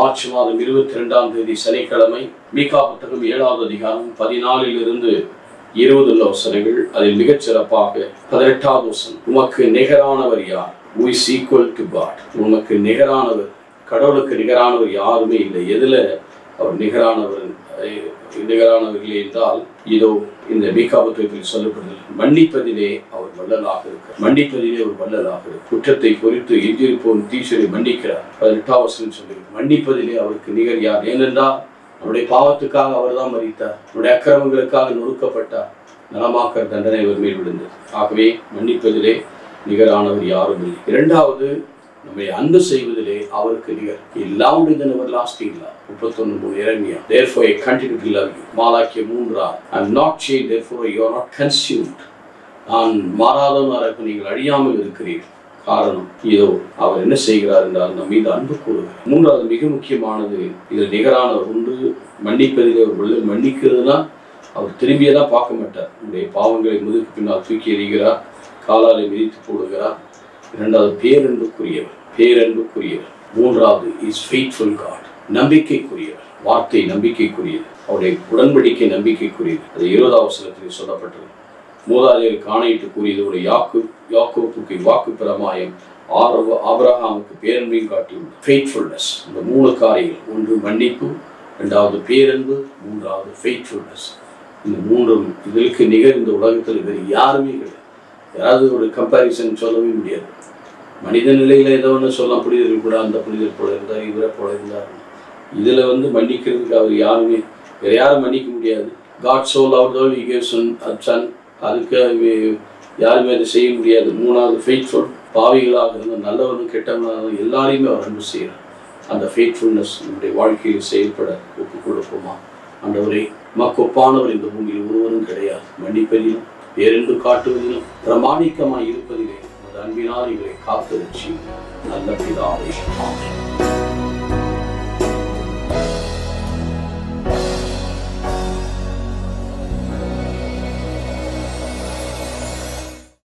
March மாதம் 22ஆம் தேதி சனிக்கிழமை மீகா புத்தகம் 7வது அதிகாரம் 14 20 உள்ள வசனங்கள். அதில் மிகச் சிறப்பாக 18வது வசனம், உமக்கு நிகரானவர் யார்? Who is equal to God? உமக்கு நிகரானவர், கடவுளுக்கு நிகரானவர் யாருமே இல்லை. எதுல அவர் நிகரானவர்களே என்றால், இதோ இந்த மீகா புத்தகத்தில் சொல்லப்படுகிறது, மன்னிப்பதிலே அவர் வல்லலாக இருக்கிறார். மன்னிப்பதிலே அவர் வல்லலாக இருக்கிறார். குற்றத்தை குறித்து எஞ்சிருப்போம் தீச்சரை மன்னிக்கிறார். 18ஆம் வசனம் சொல்லுகிறது, மன்னிப்பதிலே அவருக்கு நிகர் யார்? ஏனென்றால் நம்முடைய பாவத்துக்காக அவர் தான் மரித்தார், நம்முடைய அக்கிரமங்களுக்காக நொறுக்கப்பட்டார், நலமாக்கிற தண்டனை அவர் மேல் விழுந்தது. ஆகவே மன்னிப்பதிலே நிகரானவர் யாரும் இல்லை. இரண்டாவது, நம்மை அன்பு செய்வதிலே அவருக்கு நிகர். He loved with an everlasting love. 31 Jeremiah. Therefore I continue to love you. மாலாக்கிய 3 I'm not changed, therefore you are not consumed. நான் மாறாதவனாக நீங்கள் அழியாமல் இருக்கிறீர்கள். காரணம், இதோ அவர் என்ன செய்கிறார் என்றால் நம் மீது அன்பு கூறுகிறார். மூன்றாவது மிக முக்கியமானது, இதில் நிகரானவர் ஒன்று, மன்னிப்பதிலே அவர் மன்னிக்கிறதுனா அவர் திரும்பியதான் பார்க்க மாட்டார். உங்களுடைய பாவங்களை முதுகு பின்னால் தூக்கி எறிகிறார், காலாலை மிதித்து போடுகிறார். இரண்டாவது பேரன்புக்குரியவர். மூன்றாவது இஸ் ஃபெய்த்ஃபுல் காட், நம்பிக்கைக்குரியவர். வார்த்தை நம்பிக்கைக்குரியது, அவருடைய உடன்படிக்கை நம்பிக்கைக்குரியது. அது 20ஆம் வசனத்தில் சொல்லப்பட்டது. மூதாதையருக்கு ஆணையிட்டு கூறியதோடு யாக்கோபுக்கு வாக்கு பிரமாயம், ஆபிரகாமுக்கு பேரன்பையும் காட்டியுள்ளது. ஃபெய்த்ஃபுல்னஸ். இந்த 3 காரியங்கள், ஒன்று மன்னிப்பு, இரண்டாவது பேரன்பு, மூன்றாவது ஃபெய்த்ஃபுல்னஸ். இந்த 3ம் இதற்கு நிகர் இந்த உலகத்தில் வேறு யாருமே கிடையாது. யாராவது ஒரு கம்பேரிசன் சொல்லவே முடியாது. மனித நிலையில் ஏதோ ஒன்று சொல்லலாம், புனிதர்கள் கூட அந்த புனிதர் போல இருந்தார், இவரை போல இருந்தார். இதில் மன்னிக்கிறதுக்கு அவர் யாருமே, வேறு யாரும் மன்னிக்க முடியாது. God so loved the world, he gave a son. அதுக்கு யாருமே அதை செய்ய முடியாது. மூணாவது ஃபெய்த்ஃபுல், பாவிகளாக இருந்தால் நல்லவனும் கெட்டவனாக எல்லாரையுமே அவர் அன்பு செய்கிறார். அந்த ஃபெய்த்ஃபுல்னஸ் நம்முடைய வாழ்க்கையில் செயல்பட ஒப்புக் கொடுப்போமா? ஆண்டவரே, மக்கொப்பானவர் இந்த பூமியில் ஒருவரும் கிடையாது. மன்னிப்பதிலும் பேரன்பு காட்டுவதிலும் பிரமாணிக்கமாய் இருப்பதிலே அன்பினால் இவரை காத்து ரட்சி நல்ல பிதாவே. ஆமென்.